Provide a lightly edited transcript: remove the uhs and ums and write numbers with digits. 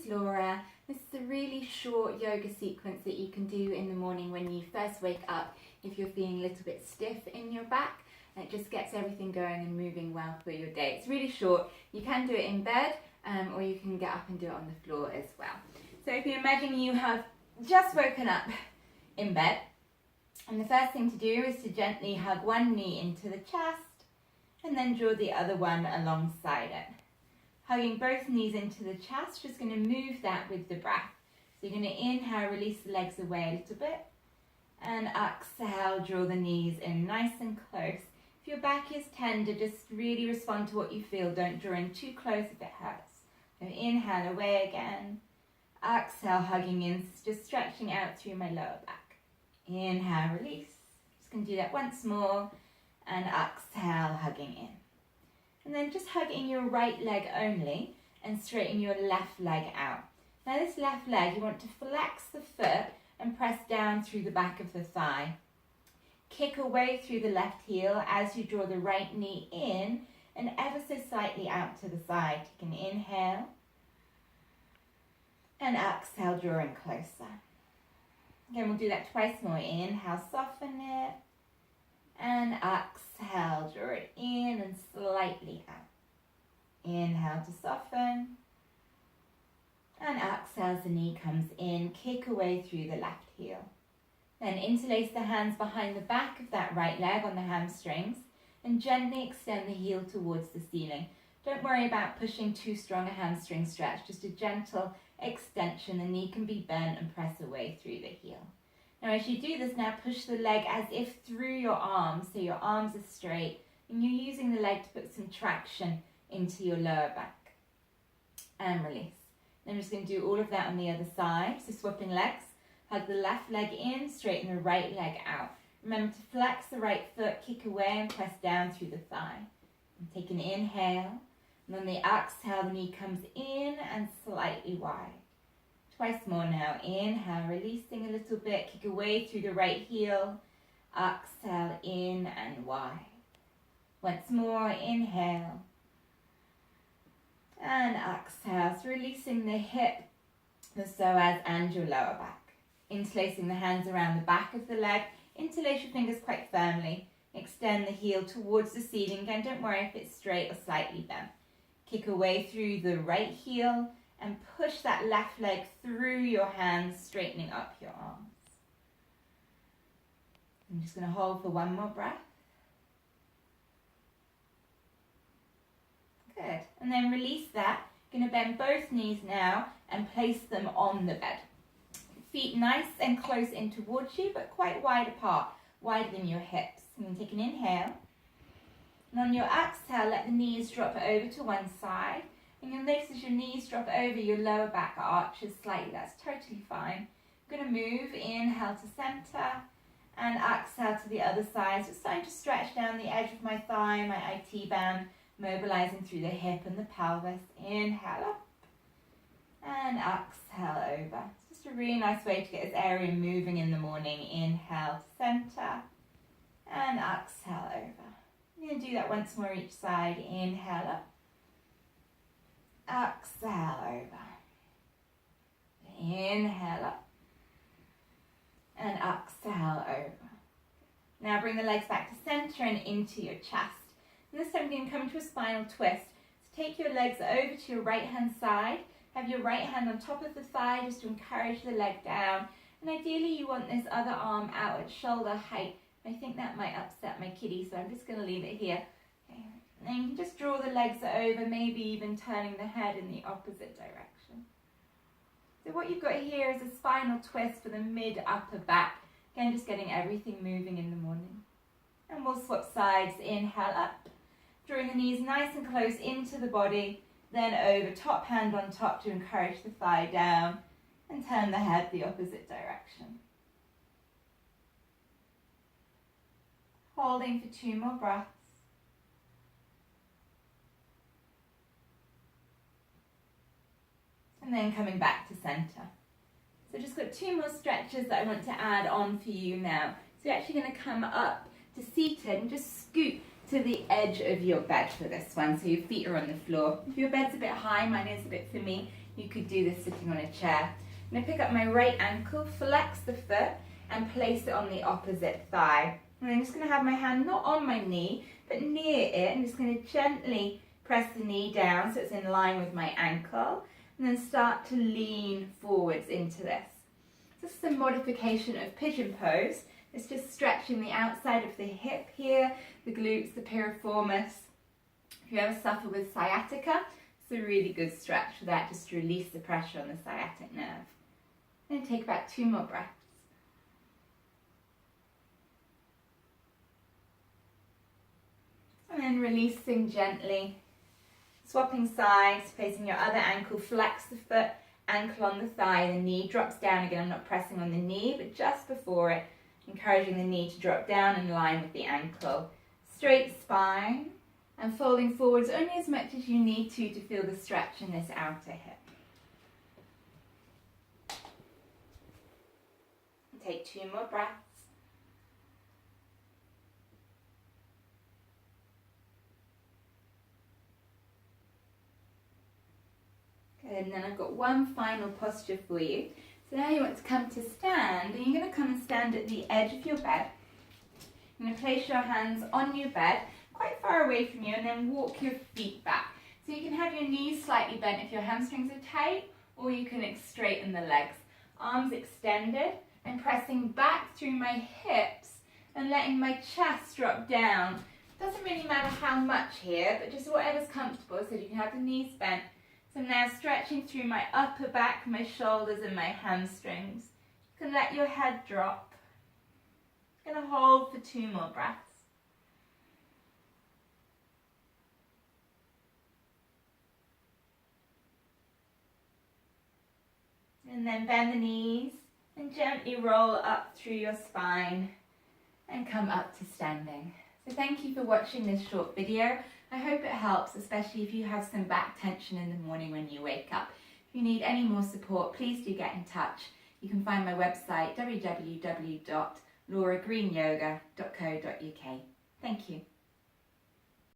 name's Laura. This is a really short yoga sequence that you can do in the morning when you first wake up if you're feeling a little bit stiff in your back. And it just gets everything going and moving well for your day. It's really short. You can do it in bed or you can get up and do it on the floor as well. So if you imagine you have just woken up in bed, and the first thing to do is to gently hug one knee into the chest and then draw the other one alongside it. Hugging both knees into the chest, just going to move that with the breath. So you're going to inhale, release the legs away a little bit, and exhale, draw the knees in nice and close. If your back is tender, just really respond to what you feel. Don't draw in too close if it hurts. So inhale, away again. Exhale, hugging in, just stretching out through my lower back. Inhale, release. Just going to do that once more, and exhale, hugging in. And then just hug in your right leg only and straighten your left leg out. Now this left leg, you want to flex the foot and press down through the back of the thigh. Kick away through the left heel as you draw the right knee in and ever so slightly out to the side. Take an inhale and exhale, drawing closer. Again, we'll do that twice more. Inhale, soften it. And exhale, draw it in and slightly out. Inhale to soften. And exhale as the knee comes in, kick away through the left heel. Then interlace the hands behind the back of that right leg on the hamstrings and gently extend the heel towards the ceiling. Don't worry about pushing too strong a hamstring stretch, just a gentle extension. The knee can be bent and press away through the heel. Now as you do this, now push the leg as if through your arms, so your arms are straight, and you're using the leg to put some traction into your lower back. And release. Then I'm just going to do all of that on the other side, so swapping legs. Hug the left leg in, straighten the right leg out. Remember to flex the right foot, kick away and press down through the thigh. And take an inhale, and on the exhale, the knee comes in and slightly wide. Twice more now. Inhale, releasing a little bit, kick away through the right heel. Exhale, in and wide. Once more, inhale. And exhale, so releasing the hip, the psoas and your lower back. Interlacing the hands around the back of the leg. Interlace your fingers quite firmly. Extend the heel towards the ceiling. Again, don't worry if it's straight or slightly bent. Kick away through the right heel and push that left leg through your hands, straightening up your arms. I'm just going to hold for one more breath. Good. And then release that. Going to bend both knees now and place them on the bed. Feet nice and close in towards you, but quite wide apart, wider than your hips. I'm going to take an inhale. And on your exhale, let the knees drop over to one side. And you'll notice as your knees drop over, your lower back arches slightly. That's totally fine. I'm going to move, inhale to center, and exhale to the other side. So it's starting to stretch down the edge of my thigh, my IT band, mobilizing through the hip and the pelvis. Inhale up, and exhale over. It's just a really nice way to get this area moving in the morning. Inhale to center, and exhale over. I'm going to do that once more each side. Inhale up. Exhale over. Inhale up. And exhale over. Now bring the legs back to center and into your chest. And this time you're going to come into a spinal twist. So take your legs over to your right hand side. Have your right hand on top of the thigh just to encourage the leg down. And ideally you want this other arm out at shoulder height. I think that might upset my kitty, so I'm just going to leave it here. Okay. And then you can just draw the legs over, maybe even turning the head in the opposite direction. So what you've got here is a spinal twist for the mid-upper back. Again, just getting everything moving in the morning. And we'll swap sides. Inhale up, drawing the knees nice and close into the body, then over, top hand on top to encourage the thigh down, and turn the head the opposite direction. Holding for 2 more breaths. And then coming back to center. So just got 2 more stretches that I want to add on for you now. So you're actually going to come up to seated and just scoot to the edge of your bed for this one, so your feet are on the floor. If your bed's a bit high, mine is a bit for me, you could do this sitting on a chair. I'm going to pick up my right ankle, flex the foot, and place it on the opposite thigh. And I'm just going to have my hand not on my knee, but near it. I'm just going to gently press the knee down so it's in line with my ankle, and then start to lean forwards into this. This is a modification of pigeon pose. It's just stretching the outside of the hip here, the glutes, the piriformis. If you ever suffer with sciatica, it's a really good stretch for that, just to release the pressure on the sciatic nerve. Then take about 2 more breaths. And then releasing gently. Swapping sides, placing your other ankle, flex the foot, ankle on the thigh, the knee drops down again. I'm not pressing on the knee, but just before it, encouraging the knee to drop down in line with the ankle. Straight spine, and folding forwards only as much as you need to feel the stretch in this outer hip. And take 2 more breaths. And then I've got one final posture for you. So now you want to come to stand, and you're going to come and stand at the edge of your bed. You're going to place your hands on your bed, quite far away from you, and then walk your feet back. So you can have your knees slightly bent if your hamstrings are tight, or you can straighten the legs. Arms extended, and pressing back through my hips, and letting my chest drop down. Doesn't really matter how much here, but just whatever's comfortable, so you can have the knees bent. So now stretching through my upper back, my shoulders and my hamstrings. You can let your head drop. Going to hold for 2 more breaths. And then bend the knees and gently roll up through your spine and come up to standing. So thank you for watching this short video. I hope it helps, especially if you have some back tension in the morning when you wake up. If you need any more support, please do get in touch. You can find my website www.lauragreenyoga.co.uk. Thank you.